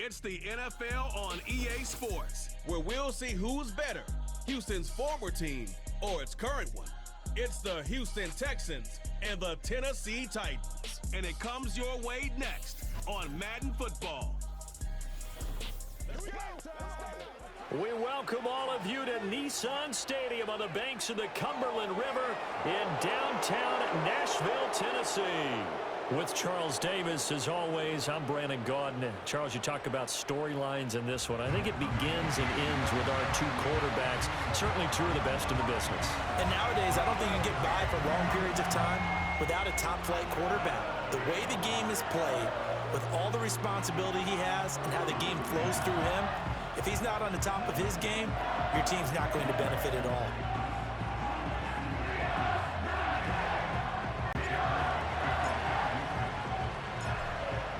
It's the NFL on EA Sports, where we'll see who's better, Houston's former team or its current one. It's the Houston Texans and the Tennessee Titans. And it comes your way next on Madden Football. We welcome all of you to Nissan Stadium on the banks of the Cumberland River in downtown Nashville, Tennessee. With Charles Davis, as always, I'm Brandon Gaudin. Charles, you talk about storylines in this one. I think it begins and ends with our two quarterbacks, certainly two of the best in the business. And nowadays, I don't think you can get by for long periods of time without a top-flight quarterback. The way the game is played, with all the responsibility he has and how the game flows through him, if he's not on the top of his game, your team's not going to benefit at all.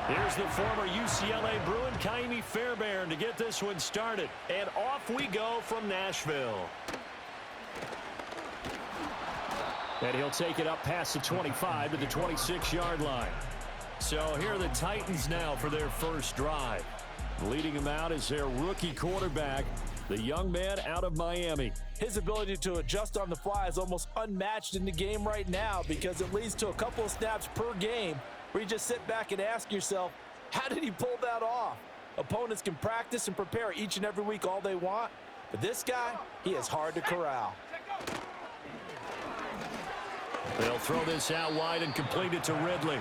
Here's the former UCLA Bruin, Kaimi Fairbairn, to get this one started. And off we go from Nashville. And he'll take it up past the 25 to the 26-yard line. So here are the Titans now for their first drive. Leading them out is their rookie quarterback, the young man out of Miami. His ability to adjust on the fly is almost unmatched in the game right now because it leads to a couple of snaps per game where you just sit back and ask yourself, how did he pull that off? Opponents can practice and prepare each and every week all they want, but this guy, he is hard to corral. They'll throw this out wide and complete it to Ridley.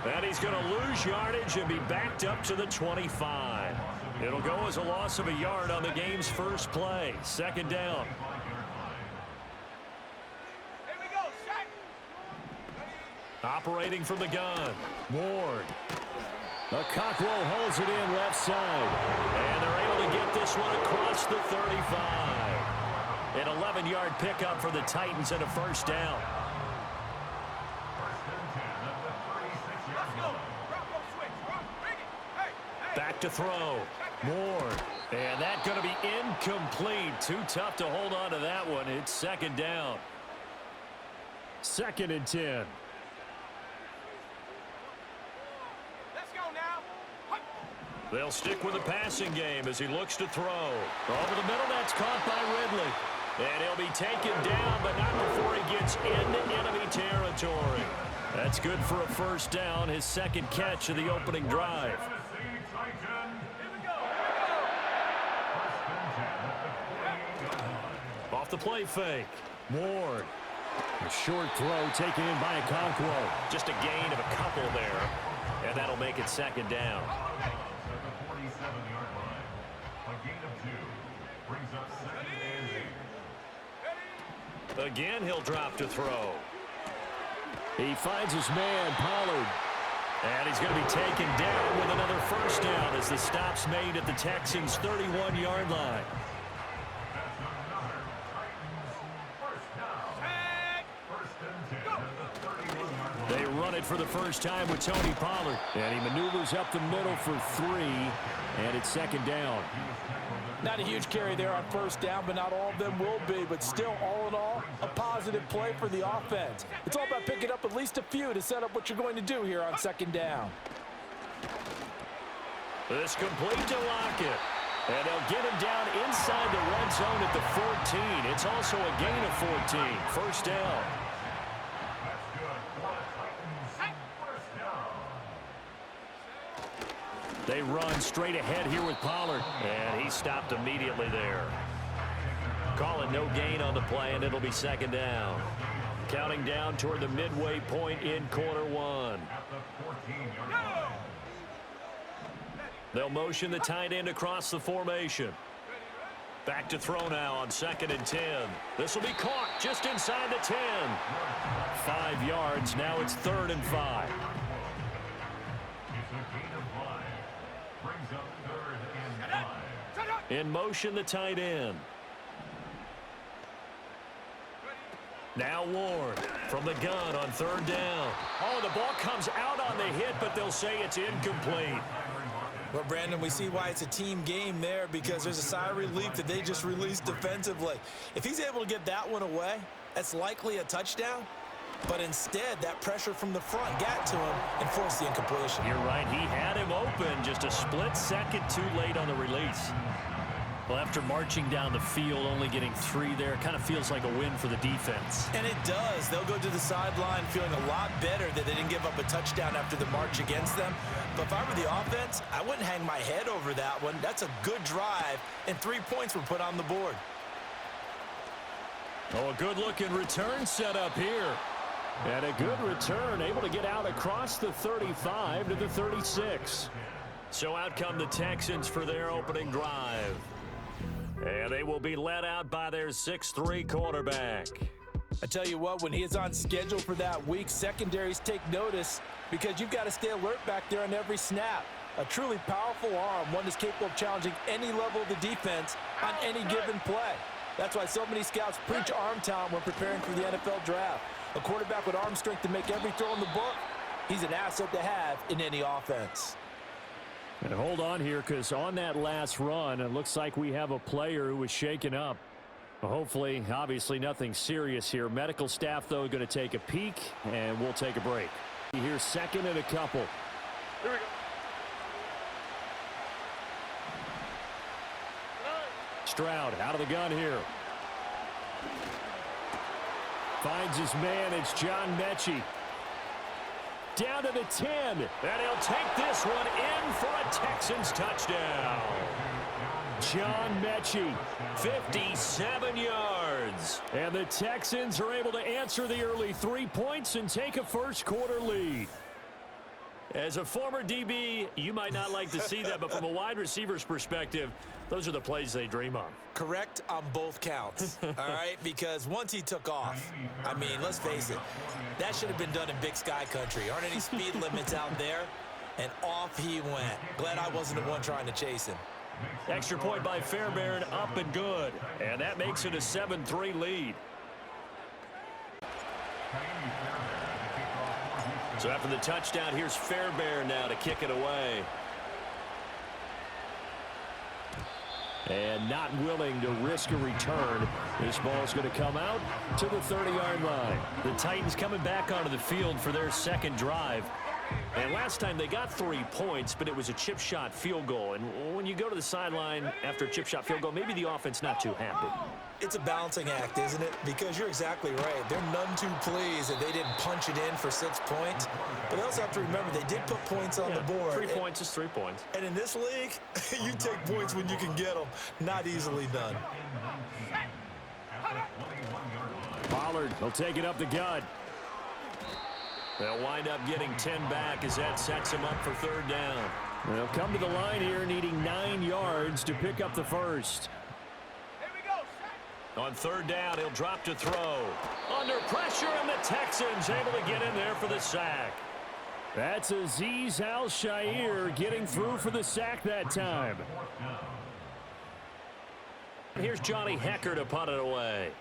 And he's going to lose yardage and be backed up to the 25. It'll go as a loss of a yard on the game's first play. Second down. Here we go, Shaq. Operating from the gun, Ward. Cockrell holds it in left side. And they're able to get this one across the 35. An 11-yard pickup for the Titans and a first down. Back to throw. Ward. And that's going to be incomplete. Too tough to hold on to that one. It's second down. Second and 10. Let's go now. They'll stick with the passing game as he looks to throw. Over the middle, that's caught by Ridley. And he'll be taken down, but not before he gets into enemy territory. That's good for a first down, his second catch of the opening drive. Off the play fake. Ward. A short throw taken in by Okonkwo. Just a gain of a couple there. And that'll make it second down. Again, he'll drop to throw. He finds his man, Pollard. And he's going to be taken down with another first down as the stop's made at the Texans' 31-yard line. They run it for the first time with Tony Pollard. And he maneuvers up the middle for 3. And it's second down. Not a huge carry there on first down, but not all of them will be. But still, all in all, a positive play for the offense. It's all about picking up at least a few to set up what you're going to do here on second down. This complete to Lockett. And they'll get him down inside the red zone at the 14. It's also a gain of 14. First down. They run straight ahead here with Pollard. And he stopped immediately there. Calling no gain on the play, and it'll be second down. Counting down toward the midway point in quarter one. They'll motion the tight end across the formation. Back to throw now on second and 10. This will be caught just inside the 10. 5 yards. Now it's third and 5. In motion, the tight end. Now Ward from the gun on third down. Oh, the ball comes out on the hit, but they'll say it's incomplete. Well, Brandon, we see why it's a team game there because there's a sigh of relief that they just released defensively. If he's able to get that one away, that's likely a touchdown. But instead, that pressure from the front got to him and forced the incompletion. You're right. He had him open, just a split second too late on the release. Well, after marching down the field, only getting 3 there, kind of feels like a win for the defense. And it does. They'll go to the sideline feeling a lot better that they didn't give up a touchdown after the march against them. But if I were the offense, I wouldn't hang my head over that one. That's a good drive, and 3 points were put on the board. Oh, a good-looking return set up here. And a good return, able to get out across the 35 to the 36. So out come the Texans for their opening drive. And they will be led out by their 6'3" quarterback. I tell you what, when he is on schedule for that week, secondaries take notice because you've got to stay alert back there on every snap. A truly powerful arm, one that's capable of challenging any level of the defense on any given play. That's why so many scouts preach arm talent when preparing for the NFL draft. A quarterback with arm strength to make every throw in the book, he's an asset to have in any offense. And hold on here, because on that last run, it looks like we have a player who was shaken up. Hopefully, obviously, nothing serious here. Medical staff, though, going to take a peek, and we'll take a break. Here's second and a couple. Here we go. Stroud out of the gun here. Finds his man. It's John Mechie. Down to the 10. And he'll take this one in for a Texans touchdown. John Mechie, 57 yards. And the Texans are able to answer the early 3 points and take a first-quarter lead. As a former DB, you might not like to see that, but from a wide receiver's perspective, those are the plays they dream of. Correct on both counts, all right? Because once he took off, I mean, let's face it, that should have been done in Big Sky Country. Aren't any speed limits out there? And off he went. Glad I wasn't the one trying to chase him. Extra point by Fairbairn, up and good. And that makes it a 7-3 lead. So after the touchdown, here's Fairbairn now to kick it away. And not willing to risk a return. This ball's going to come out to the 30-yard line. The Titans coming back onto the field for their second drive. And last time they got 3 points, but it was a chip shot field goal. And when you go to the sideline after a chip shot field goal, maybe the offense not too happy. It's a balancing act, isn't it? Because you're exactly right. They're none too pleased that they didn't punch it in for 6 points. But they also have to remember they did put points on the board. 3 points is 3 points. And in this league, you take points when you can get them. Not easily done. Pollard will take it up the gut. They'll wind up getting 10 back as that sets him up for third down. They'll come to the line here needing 9 yards to pick up the first. Here we go. On third down, he'll drop to throw. Under pressure, and the Texans able to get in there for the sack. That's Azeez Al-Shaair getting through for the sack that time. Here's Johnny Hecker to punt it away.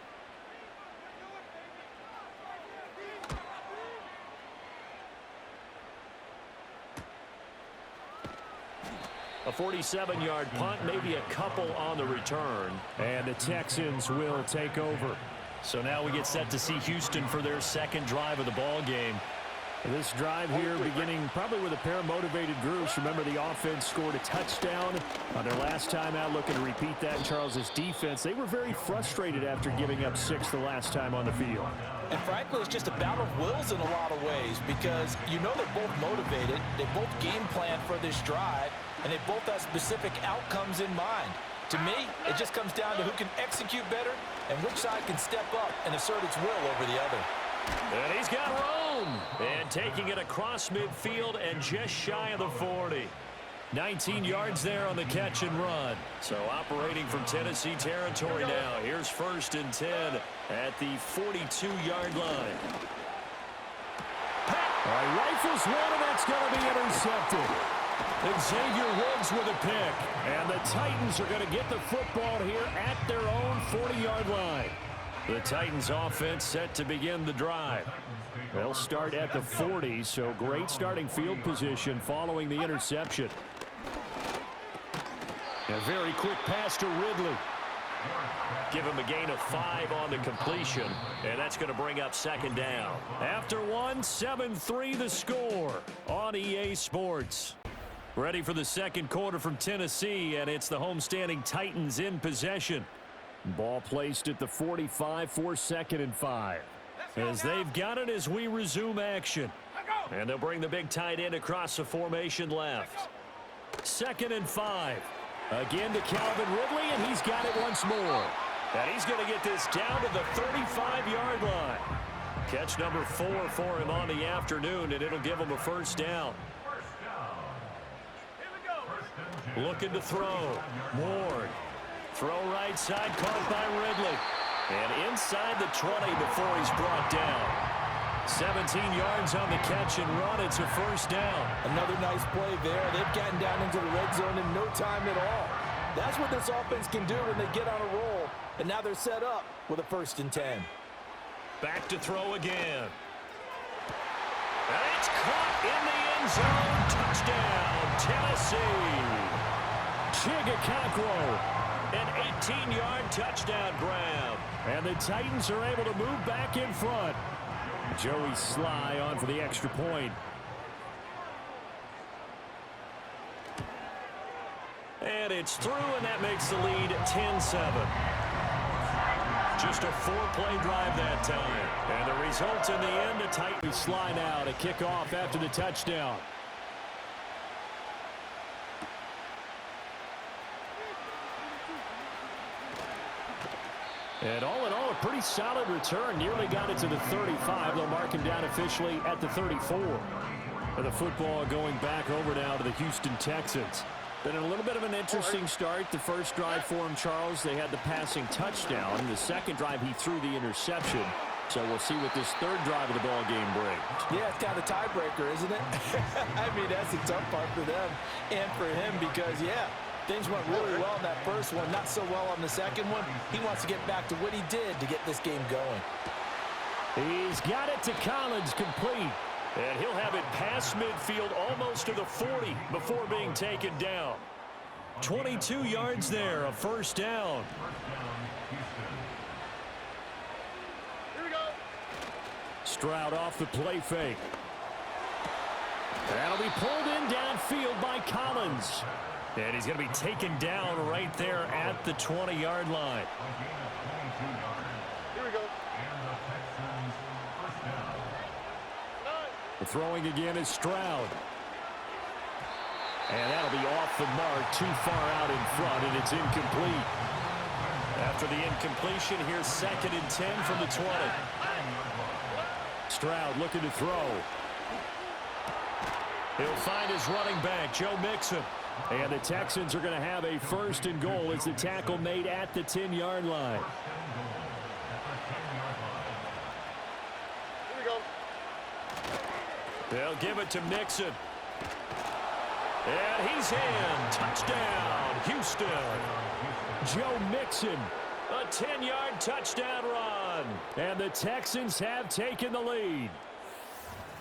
A 47-yard punt, maybe a couple on the return. And the Texans will take over. So now we get set to see Houston for their second drive of the ball game. This drive here beginning probably with a pair of motivated groups. Remember, the offense scored a touchdown on their last time out, looking to repeat that. Charles's defense, they were very frustrated after giving up 6 the last time on the field. And frankly, it's just a battle of wills in a lot of ways because you know they're both motivated, they both game plan for this drive, and they both have specific outcomes in mind. To me, it just comes down to who can execute better and which side can step up and assert its will over the other. And he's got room. And taking it across midfield and just shy of the 40. 19 yards there on the catch and run. So operating from Tennessee territory now. Here's 1st and 10 at the 42-yard line. All right, rifles one, and that's going to be intercepted. Xavier Woods with a pick. And the Titans are going to get the football here at their own 40-yard line. The Titans offense set to begin the drive. They'll start at the 40, so great starting field position following the interception. A very quick pass to Ridley. Give him a gain of 5 on the completion, and that's going to bring up second down. After one, 7-3 the score on EA Sports. Ready for the second quarter from Tennessee, and it's the homestanding Titans in possession. Ball placed at the 45 for 2nd and 5. As they've got it as we resume action. And they'll bring the big tight end across the formation left. 2nd and 5. Again to Calvin Ridley, and he's got it once more. And he's going to get this down to the 35-yard line. Catch number 4 for him on the afternoon, and it'll give him a first down. Looking to throw. Ward. Throw right side, caught by Ridley. And inside the 20 before he's brought down. 17 yards on the catch and run. It's a first down. Another nice play there. They've gotten down into the red zone in no time at all. That's what this offense can do when they get on a roll. And now they're set up with a 1st and 10. Back to throw again. And it's caught in the end zone. Touchdown, Tennessee. Chigakakwo, an 18-yard touchdown grab. And the Titans are able to move back in front. Joey Sly on for the extra point. And it's through, and that makes the lead 10-7. Just a 4-play drive that time. And the result in the end, the Titans slide out a kickoff after the touchdown. And all in all, a pretty solid return. Nearly got it to the 35. They'll mark him down officially at the 34. And the football going back over now to the Houston Texans. Been a little bit of an interesting start. The first drive for him, Charles, they had the passing touchdown. The second drive, he threw the interception. So we'll see what this third drive of the ball game brings. Yeah, it's kind of a tiebreaker, isn't it? I mean, that's the tough part for them and for him because, yeah, things went really well in that first one, not so well on the second one. He wants to get back to what he did to get this game going. He's got it to Collins, complete. And he'll have it past midfield almost to the 40 before being taken down. 22 yards there, a first down. Here we go. Stroud off the play fake. That'll be pulled in downfield by Collins. And he's going to be taken down right there at the 20-yard line. Here we go. The throwing again is Stroud. And that'll be off the mark, too far out in front, and it's incomplete. After the incompletion, here's 2nd and 10 from the 20. Stroud looking to throw. He'll find his running back, Joe Mixon. And the Texans are going to have a 1st and goal as the tackle made at the 10-yard line. Here we go. They'll give it to Mixon. And he's in. Touchdown, Houston. Joe Mixon, a 10-yard touchdown run. And the Texans have taken the lead.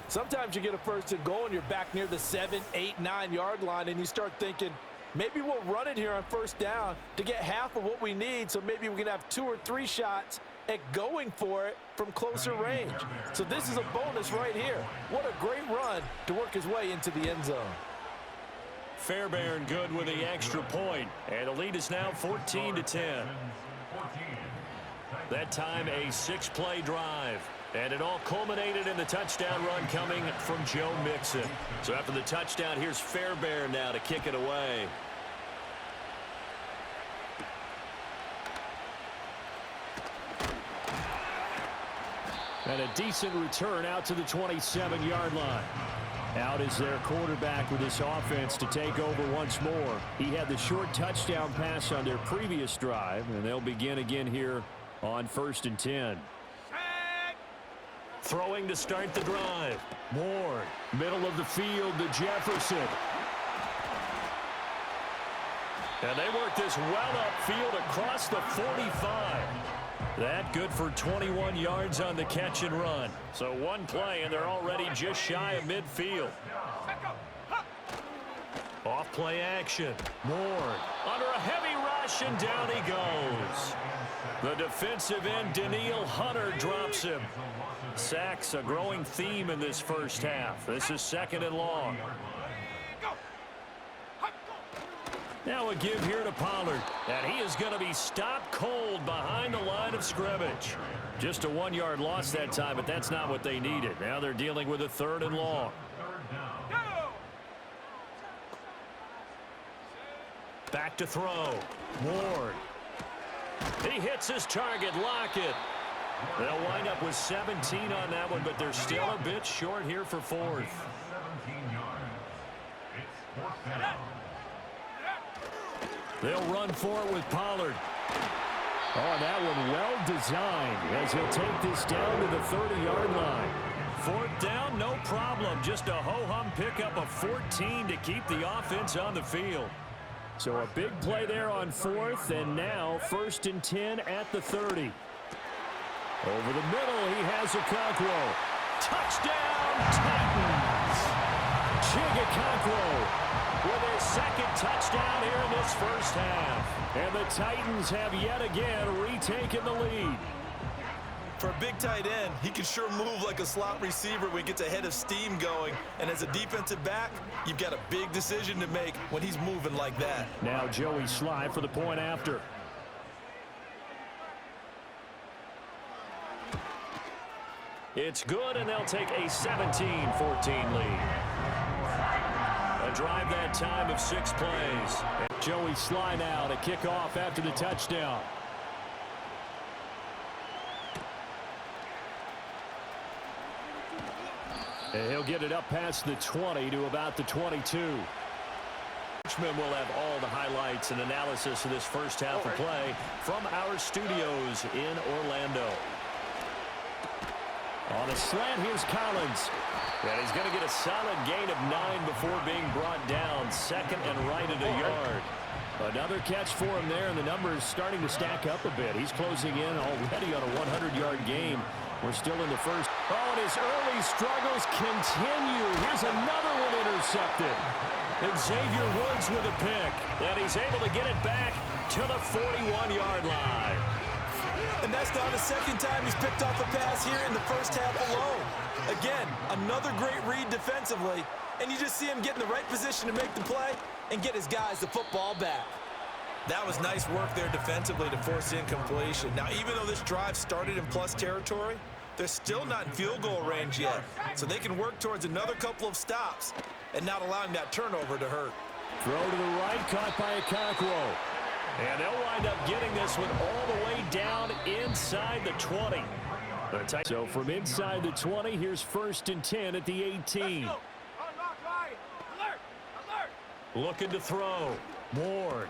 Sometimes you get a 1st and goal and you're back near the 7, 8, 9-yard line and you start thinking, maybe we'll run it here on 1st down to get half of what we need, so maybe we can have 2 or 3 shots at going for it from closer range. So this is a bonus right here. What a great run to work his way into the end zone. Fairbairn good with the extra point, and the lead is now 14-10. That time a 6-play drive. And it all culminated in the touchdown run coming from Joe Mixon. So after the touchdown, here's Fairbairn now to kick it away. And a decent return out to the 27-yard line. Out is their quarterback with this offense to take over once more. He had the short touchdown pass on their previous drive, and they'll begin again here on 1st and 10. Throwing to start the drive. Ward, middle of the field to Jefferson. And they work this well upfield across the 45. That good for 21 yards on the catch and run. So one play, and they're already just shy of midfield. Off play action. Ward under a heavy rush, and down he goes. The defensive end, Daniil Hunter, drops him. Sacks a growing theme in this first half. This is 2nd and long. Now a give here to Pollard, and he is going to be stopped cold behind the line of scrimmage. Just a 1-yard loss that time, but that's not what they needed. Now they're dealing with a 3rd and long. Back to throw. Ward. He hits his target. Lockett. They'll wind up with 17 on that one, but they're still a bit short here for 4th. They'll run for it with Pollard. Oh, that one well designed as he'll take this down to the 30-yard line. 4th down, no problem. Just a ho-hum pickup of 14 to keep the offense on the field. So a big play there on 4th, and now 1st and 10 at the 30. Over the middle, he has Okonkwo. Touchdown, Titans! Okonkwo with his 2nd touchdown here in this first half. And the Titans have yet again retaken the lead. For a big tight end, he can sure move like a slot receiver when he gets a head of steam going. And as a defensive back, you've got a big decision to make when he's moving like that. Now Joey Sly for the point after. It's good, and they'll take a 17-14 lead. A drive that time of 6 plays. And Joey Sly now to kick off after the touchdown. And he'll get it up past the 20 to about the 22. Richmond will have all the highlights and analysis of this first half of play from our studios in Orlando. On a slant, here's Collins. And he's going to get a solid gain of 9 before being brought down. 2nd and right at a yard. Another catch for him there, and the numbers starting to stack up a bit. He's closing in already on a 100-yard game. We're still in the first. Oh, and his early struggles continue. Here's another one intercepted. And Xavier Woods with a pick. And he's able to get it back to the 41-yard line. And that's now the 2nd time he's picked off a pass here in the first half alone. Again, another great read defensively. And you just see him get in the right position to make the play and get his guys the football back. That was nice work there defensively to force incompletion. Now, even though this drive started in plus territory, they're still not in field goal range yet. So they can work towards another couple of stops and not allowing that turnover to hurt. Throw to the right, caught by Okonkwo. And they'll wind up getting this one all the way down inside the 20. So from inside the 20, here's 1st and 10 at the 18. Looking to throw. Ward.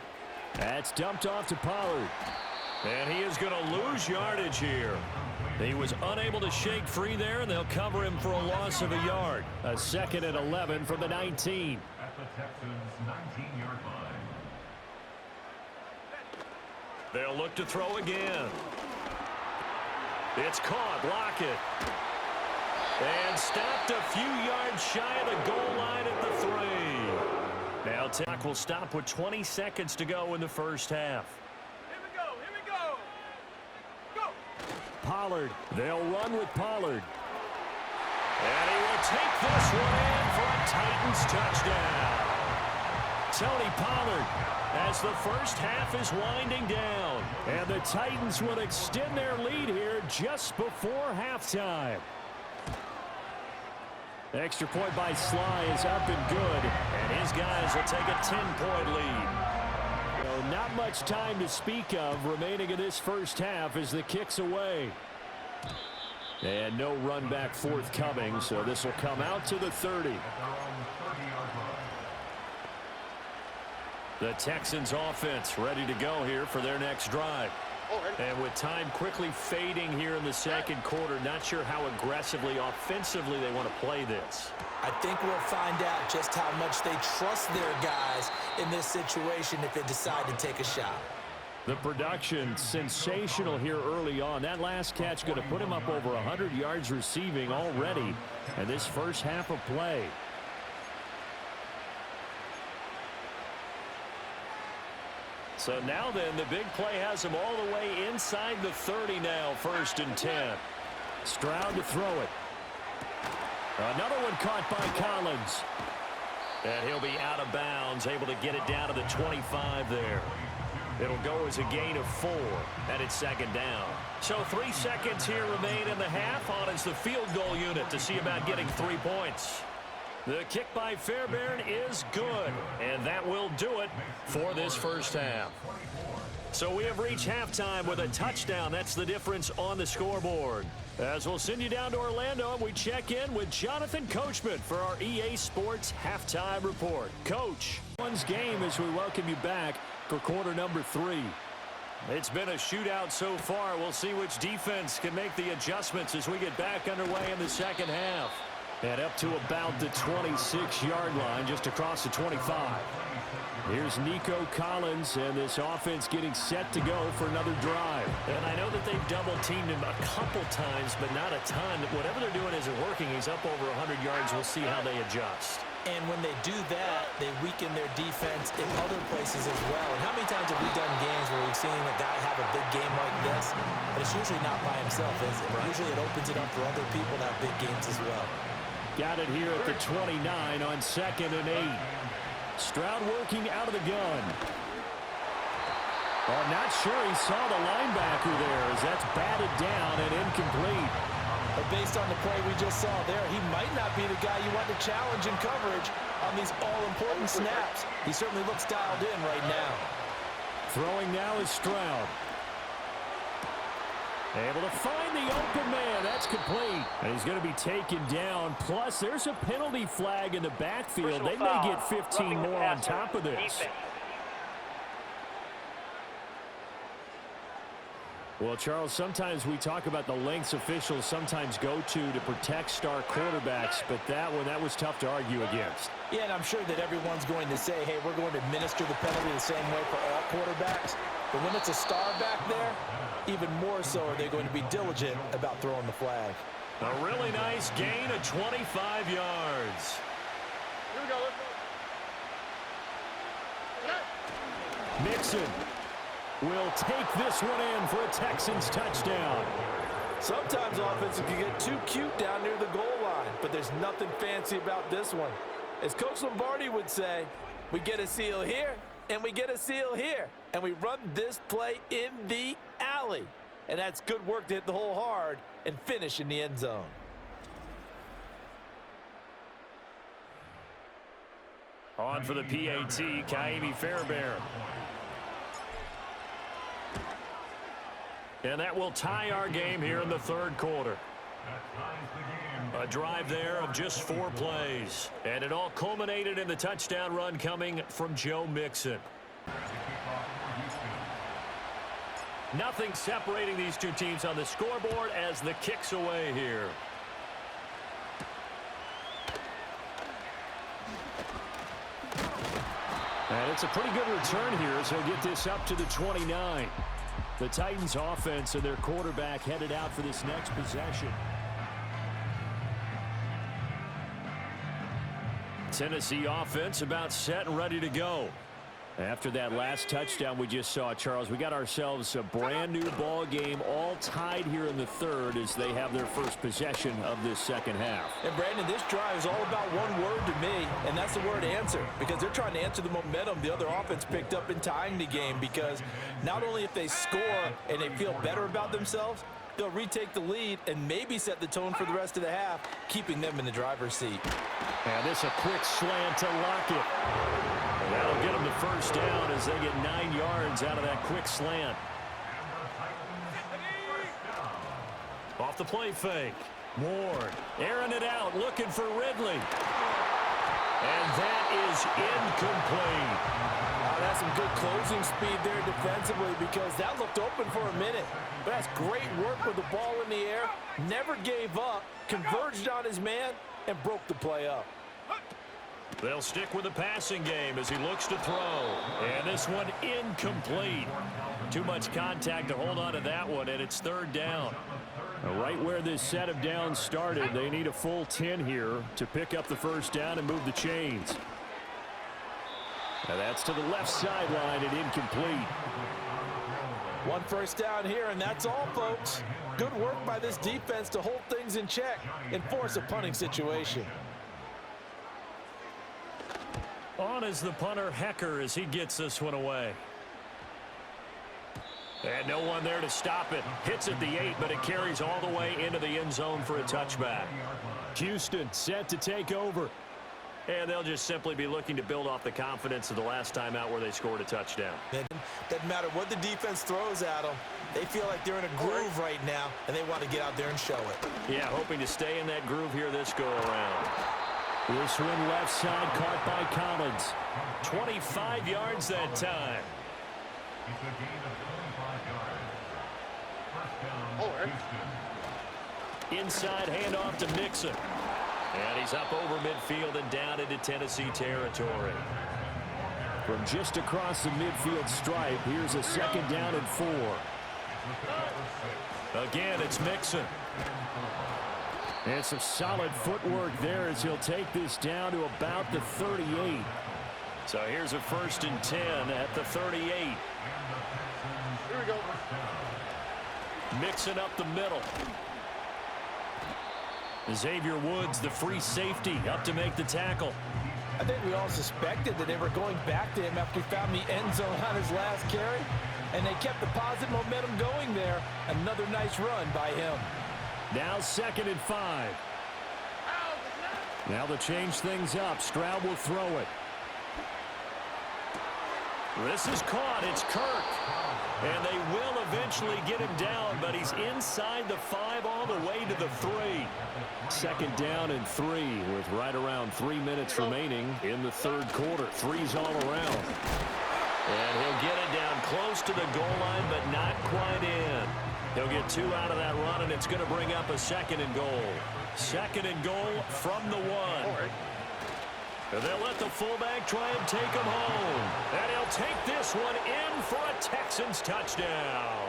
That's dumped off to Pollard. And he is going to lose yardage here. He was unable to shake free there, and they'll cover him for a loss of a yard. A 2nd and 11 from the 19. At the Texans' 19-yard line. They'll look to throw again. It's caught. Lockett. And stopped a few yards shy of the goal line at the 3. Now Tech will stop with 20 seconds to go in the first half. Here we go. Here we go. Go. Pollard. They'll run with Pollard. And he will take this one in for a Titans touchdown. Tony Pollard as the first half is winding down. And the Titans will extend their lead here just before halftime. Extra point by Sly is up and good. And his guys will take a 10-point lead. So not much time to speak of remaining in this first half as the kick's away. And no run back forthcoming, so this will come out to the 30. The Texans offense ready to go here for their next drive. And with time quickly fading here in the second quarter, not sure how aggressively, offensively they want to play this. I think we'll find out just how much they trust their guys in this situation if they decide to take a shot. The production sensational here early on. That last catch going to put him up over 100 yards receiving already in this first half of play. So now then, the big play has him all the way inside the 30 now, 1st and 10. Stroud to throw it. Another one caught by Collins. And he'll be out of bounds, able to get it down to the 25 there. It'll go as a gain of 4, and it's 2nd down. So 3 seconds here remain in the half on as the field goal unit to see about getting 3 points. The kick by Fairbairn is good, and that will do it for this first half. So we have reached halftime with a touchdown. That's the difference on the scoreboard. As we'll send you down to Orlando, and we check in with Jonathan Coachman for our EA Sports Halftime Report. Coach, one's game as we welcome you back for quarter number 3. It's been a shootout so far. We'll see which defense can make the adjustments as we get back underway in the second half. And up to about the 26-yard line, just across the 25. Here's Nico Collins, and this offense getting set to go for another drive. And I know that they've double-teamed him a couple times, but not a ton. Whatever they're doing isn't working. He's up over 100 yards. We'll see how they adjust. And when they do that, they weaken their defense in other places as well. And how many times have we done games where we've seen a guy have a big game like this? But it's usually not by himself, is it? Right. Usually it opens it up for other people to have big games as well. Got it here at the 29 on 2nd and 8. Stroud working out of the gun. Oh, not sure he saw the linebacker there as that's batted down and incomplete. But based on the play we just saw there, he might not be the guy you want to challenge in coverage on these all-important snaps. He certainly looks dialed in right now. Throwing now is Stroud. Able to find the open man. That's complete. And he's going to be taken down. Plus, there's a penalty flag in the backfield. They may get 15 more on top of this. Well, Charles, sometimes we talk about the lengths officials sometimes go to protect star quarterbacks, but that was tough to argue against. Yeah, and I'm sure that everyone's going to say, hey, we're going to administer the penalty the same way for all quarterbacks. But when it's a star back there, even more so are they going to be diligent about throwing the flag. A really nice gain of 25 yards. Here we go. Mixon will take this one in for a Texans touchdown. Sometimes offenses can get too cute down near the goal line, but there's nothing fancy about this one. As Coach Lombardi would say, we get a seal here, and we get a seal here, and we run this play in the alley. And that's good work to hit the hole hard and finish in the end zone. On for the PAT, Kaimi Fairbairn. And that will tie our game here in the third quarter. A drive there of just 4 plays. And it all culminated in the touchdown run coming from Joe Mixon. Nothing separating these two teams on the scoreboard as the kick's away here. And it's a pretty good return here as he'll get this up to the 29. The Titans offense and their quarterback headed out for this next possession. Tennessee offense about set and ready to go. After that last touchdown we just saw, Charles, we got ourselves a brand new ball game, all tied here in the third as they have their first possession of this second half. And Brandon, this drive is all about one word to me, and that's the word answer, because they're trying to answer the momentum the other offense picked up in tying the game, because not only if they score and they feel better about themselves, they'll retake the lead and maybe set the tone for the rest of the half, keeping them in the driver's seat. And this a quick slant to Lockett. That'll get them the first down as they get 9 yards out of that quick slant. Off the play fake. Ward airing it out, looking for Ridley. And that is incomplete. That's some good closing speed there defensively, because that looked open for a minute. But that's great work with the ball in the air. Never gave up, converged on his man, and broke the play up. They'll stick with the passing game as he looks to throw. And this one incomplete. Too much contact to hold on to that one, and it's third down. Right where this set of downs started, they need a full 10 here to pick up the first down and move the chains. And that's to the left sideline and incomplete. One first down here, and that's all, folks. Good work by this defense to hold things in check and force a punting situation. On is the punter, Hecker, as he gets this one away. And no one there to stop it. Hits at the 8, but it carries all the way into the end zone for a touchback. Houston set to take over. And they'll just simply be looking to build off the confidence of the last time out where they scored a touchdown. It doesn't matter what the defense throws at them. They feel like they're in a groove right now, and they want to get out there and show it. Yeah, hoping to stay in that groove here this go-around. This one left side caught by Collins. 25 yards that time. It's a gain of 25 yards. First down, Houston. Inside handoff to Mixon. And he's up over midfield and down into Tennessee territory. From just across the midfield stripe, here's a second down and 4. Again, it's Mixon. And some solid footwork there as he'll take this down to about the 38. So here's a 1st and 10 at the 38. Here we go. Mixon up the middle. Xavier Woods, the free safety, up to make the tackle. I think we all suspected that they were going back to him after he found the end zone on his last carry, and they kept the positive momentum going there. Another nice run by him. Now 2nd and 5. Now to change things up, Stroud will throw it. This is caught. It's Kirk. And they will eventually get him down, but he's inside the 5 all the way to the 3. 2nd down and 3 with right around 3 minutes remaining in the 3rd quarter. 3's all around. And he'll get it down close to the goal line, but not quite in. He'll get 2 out of that run, and it's going to bring up a 2nd and goal. 2nd and goal from the 1. And they'll let the fullback try and take him home. And he'll take this one in for a Texans touchdown.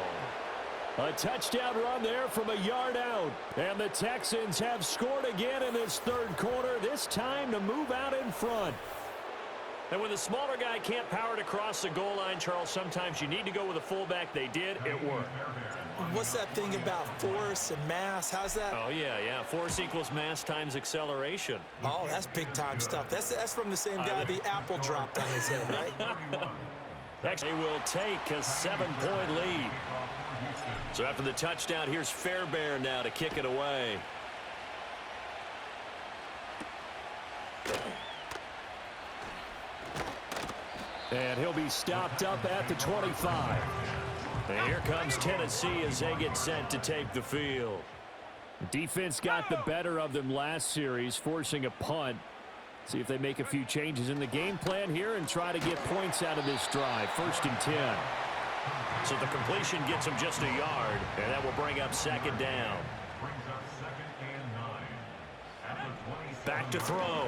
A touchdown run there from a yard out. And the Texans have scored again in this 3rd quarter, this time to move out in front. And when the smaller guy can't power it across the goal line, Charles, sometimes you need to go with a fullback. They did. It worked. What's that thing about force and mass? How's that? Oh, yeah. Force equals mass times acceleration. Oh, that's big-time stuff. That's from the same guy the apple dropped on his head, right? They will take a 7-point lead. So after the touchdown, here's Fairbairn now to kick it away. And he'll be stopped up at the 25. And here comes Tennessee as they get set to take the field. Defense got the better of them last series, forcing a punt. See if they make a few changes in the game plan here and try to get points out of this drive. 1st and 10. So the completion gets him just a yard, and that will bring up 2nd down. Back to throw.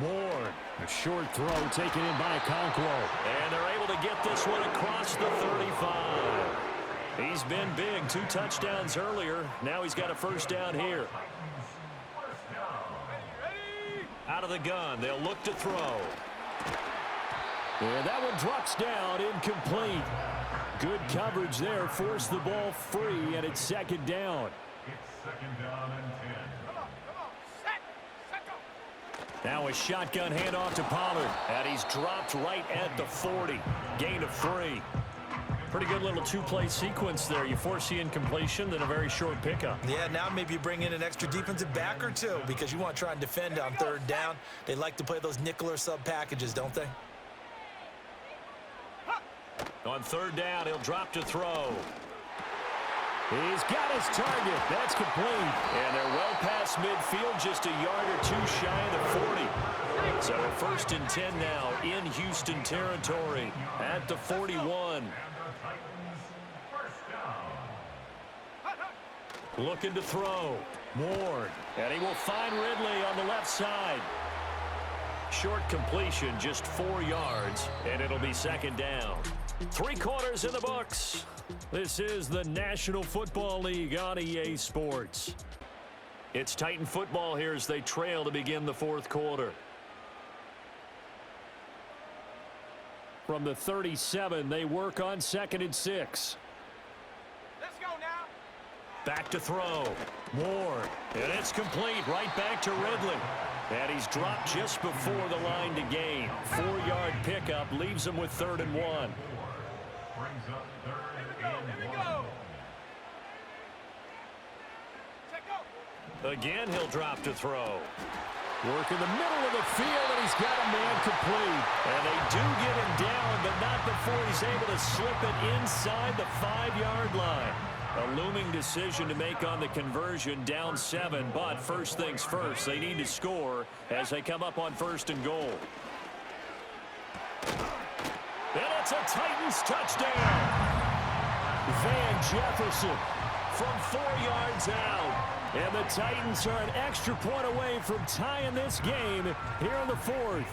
Moore. A short throw taken in by Okonkwo. And they're able to get this one across the 35. He's been big. 2 touchdowns earlier. Now he's got a 1st down here. Out of the gun. They'll look to throw. And that one drops down, incomplete. Good coverage there. Forced the ball free, and it's 2nd down. It's 2nd down and 10. Now a shotgun handoff to Pollard. And he's dropped right at the 40. Gain of 3. Pretty good little 2-play sequence there. You force the incompletion, then a very short pickup. Yeah, now maybe you bring in an extra defensive back or 2 because you want to try and defend on 3rd down. They like to play those nickel or sub packages, don't they? On 3rd down, he'll drop to throw. He's got his target. That's complete. And they're well past midfield, just a yard or 2 shy of the 40. So a 1st and 10 now in Houston territory at the 41. Looking to throw. Ward. And he will find Ridley on the left side. Short completion, just 4 yards, and it'll be 2nd down. 3 quarters in the books. This is the National Football League on EA Sports. It's Titan football here as they trail to begin the 4th quarter. From the 37, they work on 2nd and 6. Let's go now. Back to throw. Ward. And it's complete right back to Ridley. And he's dropped just before the line to gain. 4-yard pickup leaves him with 3rd and 1. Brings up 3rd and 1. Check go. Again, he'll drop to throw. Work in the middle of the field, and he's got a man complete. And they do get him down, but not before he's able to slip it inside the 5-yard line. A looming decision to make on the conversion, down 7, but first things first, they need to score as they come up on 1st and goal. And it's a Titans touchdown. Van Jefferson from 4 yards out. And the Titans are an extra point away from tying this game here in the 4th.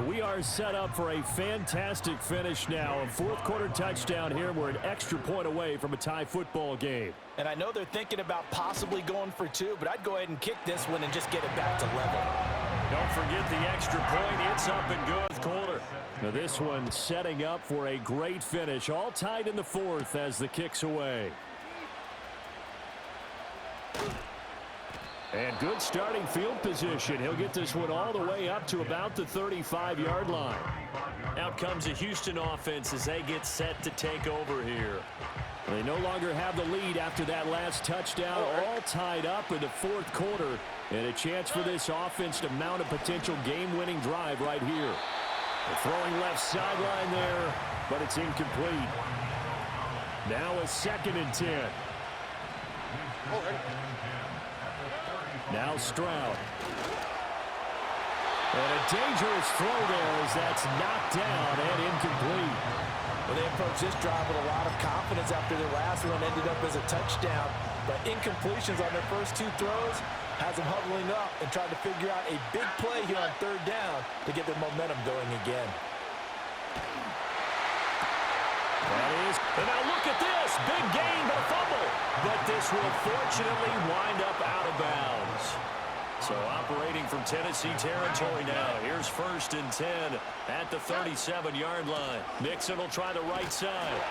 We are set up for a fantastic finish now. A 4th-quarter touchdown here. We're an extra point away from a tie football game. And I know they're thinking about possibly going for 2, but I'd go ahead and kick this one and just get it back to level. Don't forget the extra point. It's up and good. Quarter. Now this one setting up for a great finish. All tied in the 4th as the kick's away. And good starting field position. He'll get this one all the way up to about the 35-yard line. Out comes the Houston offense as they get set to take over here. They no longer have the lead after that last touchdown. All tied up in the 4th quarter. And a chance for this offense to mount a potential game-winning drive right here. The throwing left sideline there, but it's incomplete. Now a 2nd and 10. Now Stroud. And a dangerous throw there as that's knocked down and incomplete. Well, they approached this drive with a lot of confidence after their last one ended up as a touchdown. But incompletions on their first 2 throws has them huddling up and trying to figure out a big play here on 3rd down to get their momentum going again. That is. And now look at this. Big gain, but a fumble. But this will fortunately wind up out of bounds. So operating from Tennessee territory now. Here's 1st and 10 at the 37-yard line. Mixon will try the right side.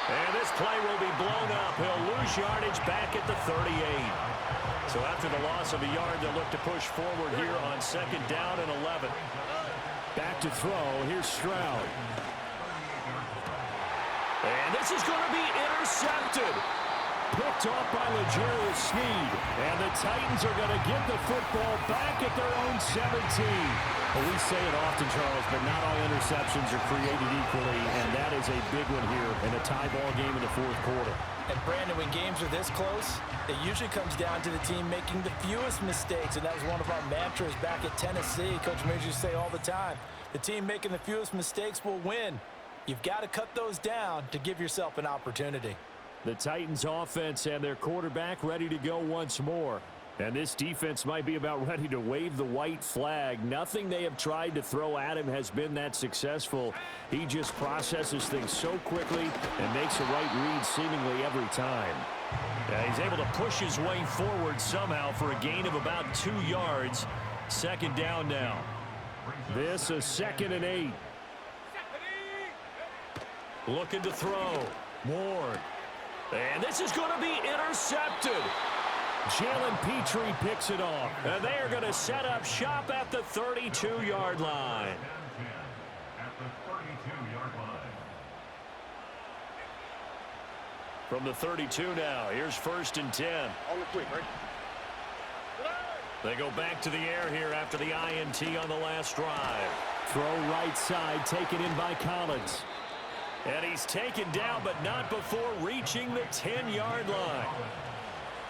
And this play will be blown up. He'll lose yardage back at the 38. So after the loss of a yard, they'll look to push forward here on 2nd down and 11. Back to throw. Here's Stroud. And this is going to be intercepted. Picked off by L'Jarius Sneed. And the Titans are going to get the football back at their own 17. Well, we say it often, Charles, but not all interceptions are created equally, and that is a big one here in a tie ball game in the 4th quarter. And Brandon, when games are this close, it usually comes down to the team making the fewest mistakes, and that was one of our mantras back at Tennessee. Coach Major used to say all the time, the team making the fewest mistakes will win. You've got to cut those down to give yourself an opportunity. The Titans offense and their quarterback ready to go once more. And this defense might be about ready to wave the white flag. Nothing they have tried to throw at him has been that successful. He just processes things so quickly and makes a right read seemingly every time. He's able to push his way forward somehow for a gain of about 2 yards. 2nd down now. This is 2nd and 8. Looking to throw. Ward. And this is going to be intercepted. Jalen Petrie picks it off. And they are going to set up shop at the 32-yard line. At the 32-yard line. From the 32 now, here's 1st and 10. On the quick, right? They go back to the air here after the INT on the last drive. Throw right side, taken in by Collins. And he's taken down, but not before reaching the 10-yard line.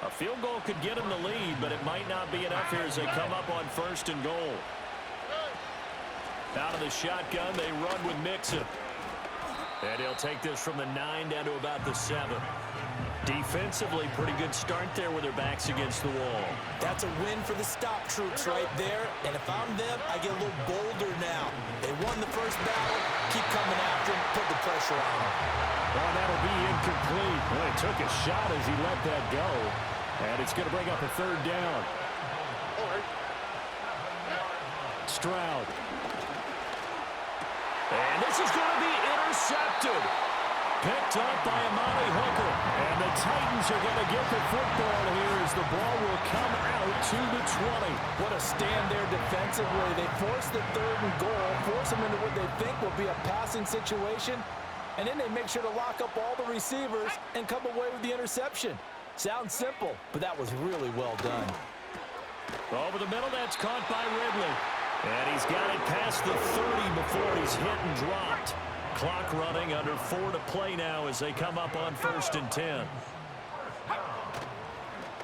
A field goal could get him the lead, but it might not be enough here as they come up on 1st and goal. Out of the shotgun, they run with Mixon. And he'll take this from the 9 down to about the 7. Defensively, pretty good start there with their backs against the wall. That's a win for the stop troops right there. And if I'm them, I get a little bolder now. They won the first battle. Keep coming after them. Put the pressure on them. Well, that'll be incomplete. Well, he took a shot as he let that go. And it's going to bring up a 3rd down. Stroud. And this is going to be intercepted. Picked up by Amani Hooker. And the Titans are going to get the football here as the ball will come out to the 20. What a stand there defensively. They force the 3rd and goal, force them into what they think will be a passing situation, and then they make sure to lock up all the receivers and come away with the interception. Sounds simple, but that was really well done. Over the middle, that's caught by Ridley. And he's got it past the 30 before he's hit and dropped. Clock running, under 4 to play now as they come up on 1st and 10.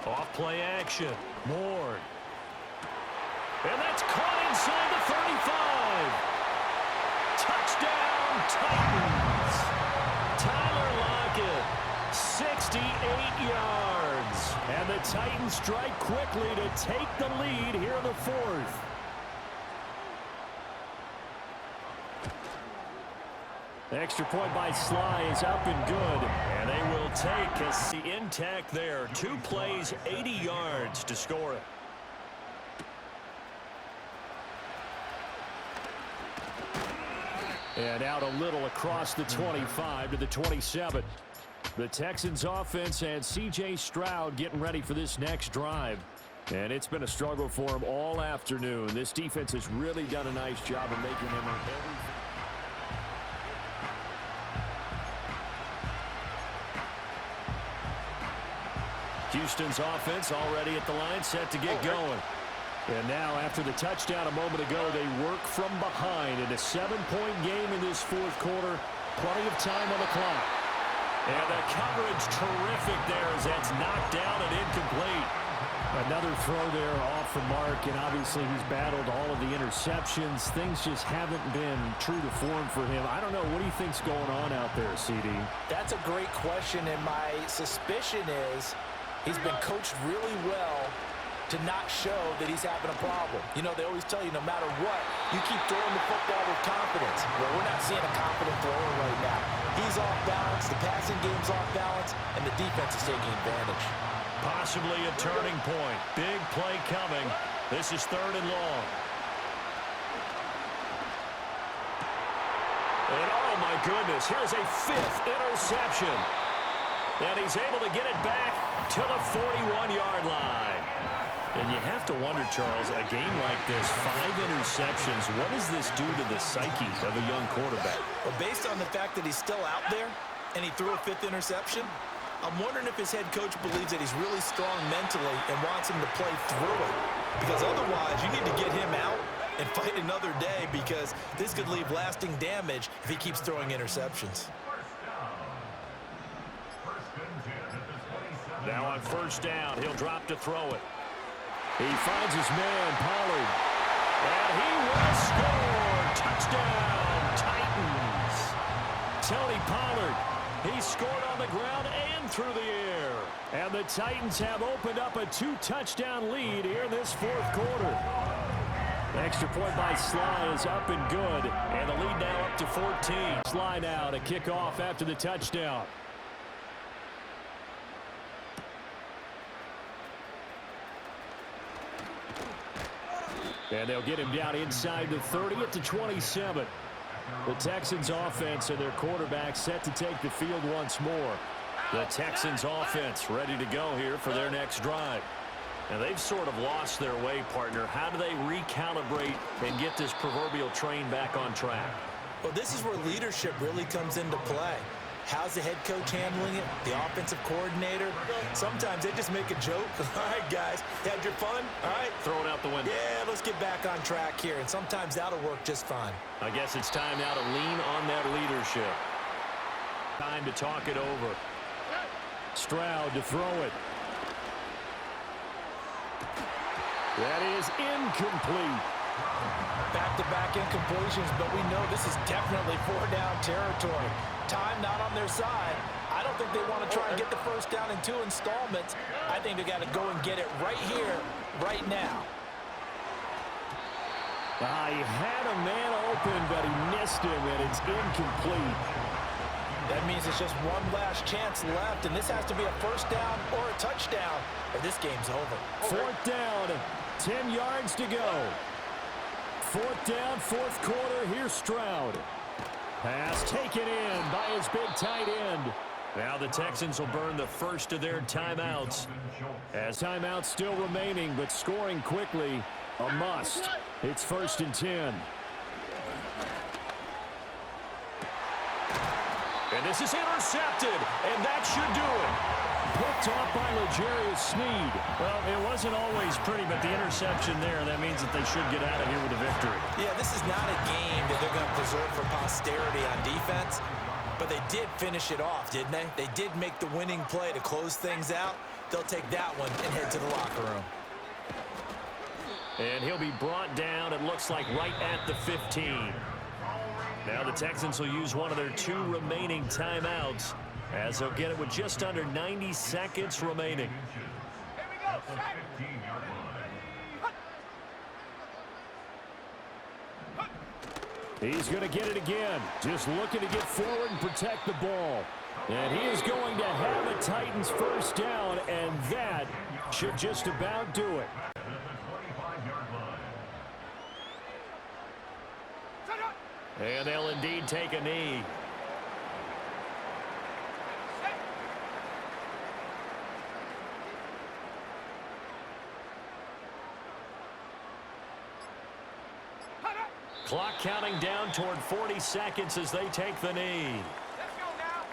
Off play action. Ward. And that's caught inside the 35. Touchdown, Titans. Tyler Lockett, 68 yards. And the Titans strike quickly to take the lead here in the 4th. Extra point by Sly is up and good. And they will take a intact there. 2 plays, 80 yards to score it. And out a little across the 25 to the 27. The Texans offense and C.J. Stroud getting ready for this next drive. And it's been a struggle for him all afternoon. This defense has really done a nice job of making him everything. Houston's offense already at the line, set to get going. And now, after the touchdown a moment ago, they work from behind in a 7-point game in this 4th quarter. Plenty of time on the clock. And the coverage terrific there as that's knocked down and incomplete. Another throw there off the mark, and obviously he's battled all of the interceptions. Things just haven't been true to form for him. I don't know. What do you think's going on out there, CD? That's a great question, and my suspicion is he's been coached really well to not show that he's having a problem. You know, they always tell you no matter what, you keep throwing the football with confidence. Well, we're not seeing a confident thrower right now. He's off balance, the passing game's off balance, and the defense is taking advantage. Possibly a turning point. Big play coming. This is 3rd and long. And oh my goodness, here's a 5th interception. And he's able to get it back to the 41-yard line. And you have to wonder, Charles, a game like this, 5 interceptions, what does this do to the psyche of a young quarterback? Well, based on the fact that he's still out there and he threw a 5th interception, I'm wondering if his head coach believes that he's really strong mentally and wants him to play through it. Because otherwise, you need to get him out and fight another day, because this could leave lasting damage if he keeps throwing interceptions. Now on 1st down, he'll drop to throw it. He finds his man, Pollard. And he will score. Touchdown, Titans. Tony Pollard. He scored on the ground and through the air. And the Titans have opened up a 2-touchdown lead here in this 4th quarter. Extra point by Sly is up and good. And the lead now up to 14. Sly now to kick off after the touchdown. And they'll get him down inside the 30 at the 27. The Texans offense and their quarterback set to take the field once more. The Texans offense ready to go here for their next drive. And they've sort of lost their way, partner. How do they recalibrate and get this proverbial train back on track? Well, this is where leadership really comes into play. How's the head coach handling it? The offensive coordinator? Sometimes they just make a joke. All right, guys, had your fun? All right. Throw it out the window. Yeah, let's get back on track here. And sometimes that'll work just fine. I guess it's time now to lean on that leadership. Time to talk it over. Stroud to throw it. That is incomplete. Back-to-back incompletions, but we know this is definitely 4-down territory. Time not on their side. I don't think they want to try and get the 1st down in 2 installments. I think they got to go and get it right here, right now. He had a man open, but he missed him, and it's incomplete. That means it's just one last chance left, and this has to be a 1st down or a touchdown, or this game's over. 4th down, 10 yards to go. 4th down, 4th quarter. Here's Stroud. Pass taken in by his big tight end. Now the Texans will burn the first of their timeouts. As timeouts still remaining, but scoring quickly, a must. It's 1st and 10. And this is intercepted, and that should do it. Picked off by L'Jarius Sneed. Well, it wasn't always pretty, but the interception there, that means that they should get out of here with a victory. Yeah, this is not a game that they're going to preserve for posterity on defense, but they did finish it off, didn't they? They did make the winning play to close things out. They'll take that one and head to the locker room. And he'll be brought down, it looks like, right at the 15. Now the Texans will use one of their 2 remaining timeouts, as they'll get it with just under 90 seconds remaining. Here we go. He's going to get it again. Just looking to get forward and protect the ball. And he is going to have a Titans first down, and that should just about do it. And they'll indeed take a knee. Clock counting down toward 40 seconds as they take the knee. Let's go now.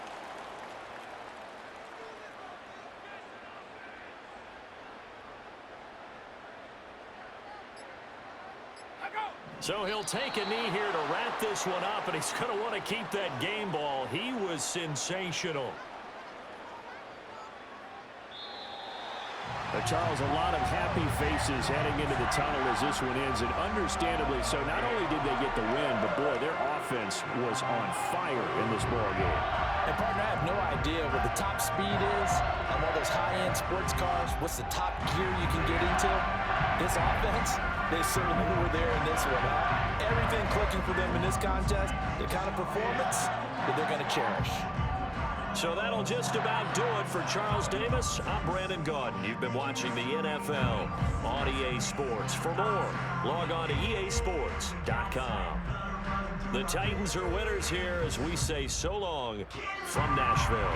So he'll take a knee here to wrap this one up, and he's going to want to keep that game ball. He was sensational. Charles, a lot of happy faces heading into the tunnel as this one ends, and understandably so. Not only did they get the win, but boy, their offense was on fire in this ball game. And partner, I have no idea what the top speed is on one of those high-end sports cars. What's the top gear you can get into? This offense, they certainly were there in this one. Everything clicking for them in this contest, the kind of performance that they're going to cherish. So that'll just about do it for Charles Davis. I'm Brandon Gaudin. You've been watching the NFL on EA Sports. For more, log on to easports.com. The Titans are winners here as we say so long from Nashville.